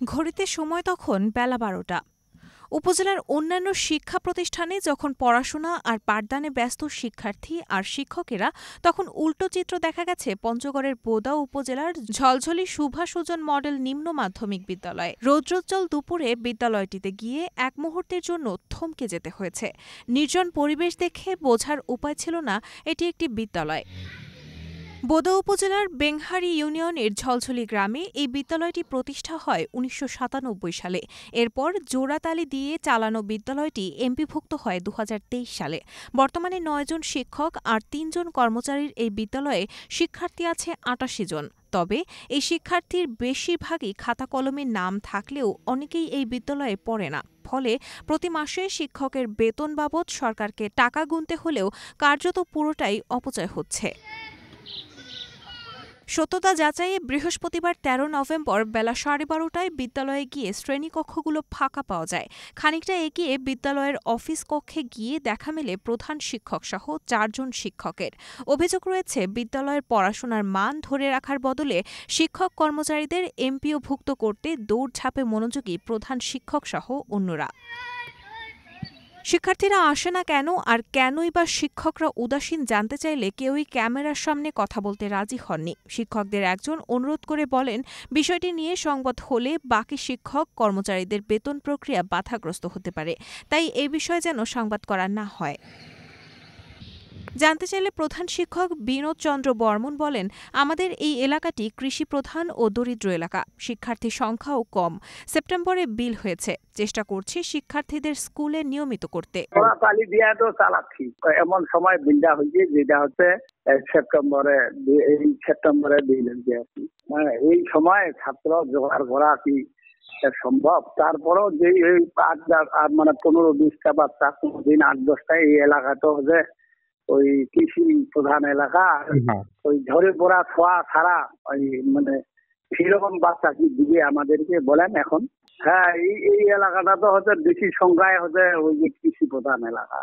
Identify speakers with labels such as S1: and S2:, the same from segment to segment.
S1: ঘড়িতে সময় তখন বেলা ১২টা। উপজেলার অন্যান্য শিক্ষা প্রতিষ্ঠানে যখন পড়াশোনা আর পাঠদানে ব্যস্ত শিক্ষার্থী আর শিক্ষকেরা, তখন উল্টো চিত্র দেখা গেছে পঞ্চগড়ের বোদা উপজেলার ঝলঝলি সুভাষোজন মডেল নিম্ন মাধ্যমিক বিদ্যালয়ে। রৌদ্রোজ্জ্বল দুপুরে বিদ্যালয়টিতে গিয়ে এক মুহূর্তের জন্য থমকে যেতে হয়েছে। নির্জন পরিবেশ দেখে বোঝার উপায় ছিল না এটি একটি বিদ্যালয়। বোদা উপজেলার বেংহারি ইউনিয়নের ঝলঝলি গ্রামে এই বিদ্যালয়টি প্রতিষ্ঠা হয় ১৯৯৭ সালে। এরপর জোড়াতালি দিয়ে চালানো বিদ্যালয়টি এমপিভুক্ত হয় ২০২৩ সালে। বর্তমানে ৯ জন শিক্ষক আর ৩ জন কর্মচারীর এই বিদ্যালয়ে শিক্ষার্থী আছে ৮৮ জন। তবে এই শিক্ষার্থীর বেশিরভাগই খাতা কলমে নাম থাকলেও অনেকেই এই বিদ্যালয়ে পড়ে না। ফলে প্রতি মাসে শিক্ষকের বেতন বাবদ সরকারকে টাকা গুনতে হলেও কার্যত পুরোটাই অপচয় হচ্ছে। সত্যতা যাচাইয়ে বৃহস্পতিবার ১৩ নভেম্বর বেলা ১২:৩০টায় বিদ্যালয়ে গিয়ে শ্রেণীকক্ষগুলো ফাঁকা পাওয়া যায়। খানিকটা এগিয়ে বিদ্যালয়ের অফিস কক্ষে গিয়ে দেখা মেলে প্রধান শিক্ষকসহ ৪ জন শিক্ষকের। অভিযোগ রয়েছে, বিদ্যালয়ের পড়াশোনার মান ধরে রাখার বদলে শিক্ষক কর্মচারীদের এমপিওভুক্ত করতে দৌড়ঝাঁপে মনোযোগী প্রধান শিক্ষকসহ অন্যরা। শিক্ষার্থীরা আসে না কেন আর কেনই বা শিক্ষকরা উদাসীন জানতে চাইলে কেউই ক্যামেরার সামনে কথা বলতে রাজি হননি। শিক্ষকদের একজন অনুরোধ করে বলেন, বিষয়টি নিয়ে সংবাদ হলে বাকি শিক্ষক কর্মচারীদের বেতন প্রক্রিয়া বাধাগ্রস্ত হতে পারে, তাই এই বিষয়ে যেন সংবাদ করা না হয়। জানতে চাইলে প্রধান শিক্ষক বিনোদ চন্দ্র বর্মন বলেন, আমাদের এই এলাকাটি কৃষি প্রধান ও দরিদ্র এলাকা, শিক্ষার্থী সংখ্যাও কম। সেপ্টেম্বরে বিল হয়েছে, চেষ্টা করছি শিক্ষার্থীদের স্কুলে নিয়মিত করতে।
S2: এমন সময় বিলটা হয়েছে যেটা হচ্ছে সেপ্টেম্বরে বিল হয়েছে। এই সময় ছাত্র জোগাড় করা কি সম্ভব? তারপরও যে 15-20টা বাচ্চা কোনদিন 8-10টা এই এলাকা তো হচ্ছে ওই কৃষি প্রধান এলাকা, ওই ঝরে পড়া ছোঁয়া ছাড়া ওই সেরকম বাচ্চা কি দিবে আমাদেরকে বলেন এখন? হ্যাঁ, এই এলাকাটা তো হচ্ছে বেশি সংখ্যায় হচ্ছে ওই যে কৃষি প্রধান এলাকা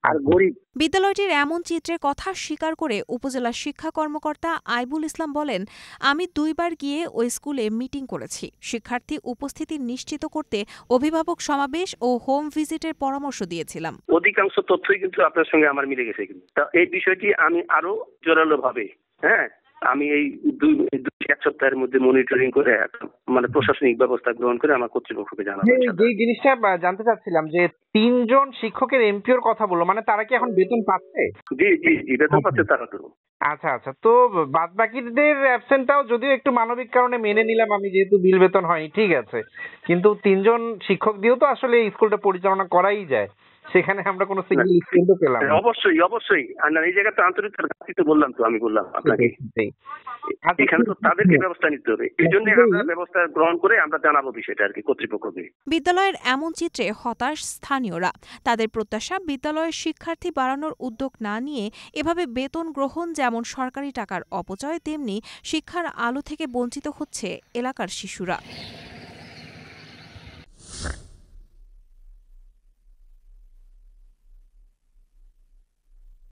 S2: আর গরিব।
S1: বিদ্যালয়টির এমন চিত্রের কথা স্বীকার করে উপজেলা শিক্ষা কর্মকর্তা আইবুল ইসলাম বলেন, আমি 2 বার গিয়ে ওই স্কুলে মিটিং করেছি। শিক্ষার্থী উপস্থিতি নিশ্চিত করতে অভিভাবক সমাবেশ ও হোম ভিজিটের পরামর্শ দিয়েছিলাম।
S3: অধিকাংশ তথ্যই কিন্তু আপনার সঙ্গে আমার মিলে গেছে। কিন্তু এই বিষয়টি আমি আরো জোরালো ভাবে আমি এই 2-1 সপ্তাহের মধ্যে মনিটরিং করে প্রশাসনিক ব্যবস্থা গ্রহণ করে আমার কর্তৃপক্ষকে জানাবো।
S4: যে জিনিসটা জানতে চাচ্ছিলাম যে 3 জন শিক্ষকের এমপিওর কথা বললো, তারা কি এখন বেতন পাচ্ছে?
S3: জি, বেতন পাচ্ছে তারা তো।
S4: আচ্ছা, তো বাদ বাকিদের অ্যাবসেন্টটাও যদিও একটু মানবিক কারণে মেনে নিলাম আমি, যেহেতু বিল বেতন হয় ঠিক আছে, কিন্তু 3 জন শিক্ষক দিয়েও তো আসলে এই স্কুলটা পরিচালনা করাই যায়। সেখানে আমরা কোনো সিঙ্গেল স্টুডেন্টও পেলাম না।
S3: অবশ্যই এই জায়গাতে আন্তরিকতার ঘাটতি বললাম তো, আমি বললাম আপনাকে এখানে তো তাদেরকে ব্যবস্থা নিতে হবে। এই জন্য আমরা ব্যবস্থা গ্রহণ করে আমরা জানাবো বিষয়টা আর কি কর্তৃপক্ষকে।
S1: বিদ্যালয়ের এমন চিত্রে হতাশ স্থানীয়রা। তাদের প্রত্যাশা, বিদ্যালয়ের শিক্ষার্থী বাড়ানোর উদ্যোগ না নিয়ে এভাবে বেতন গ্রহণ যেমন সরকারি টাকার অপচয়, তেমনি শিক্ষার আলো থেকে বঞ্চিত হচ্ছে এলাকার শিশুরা।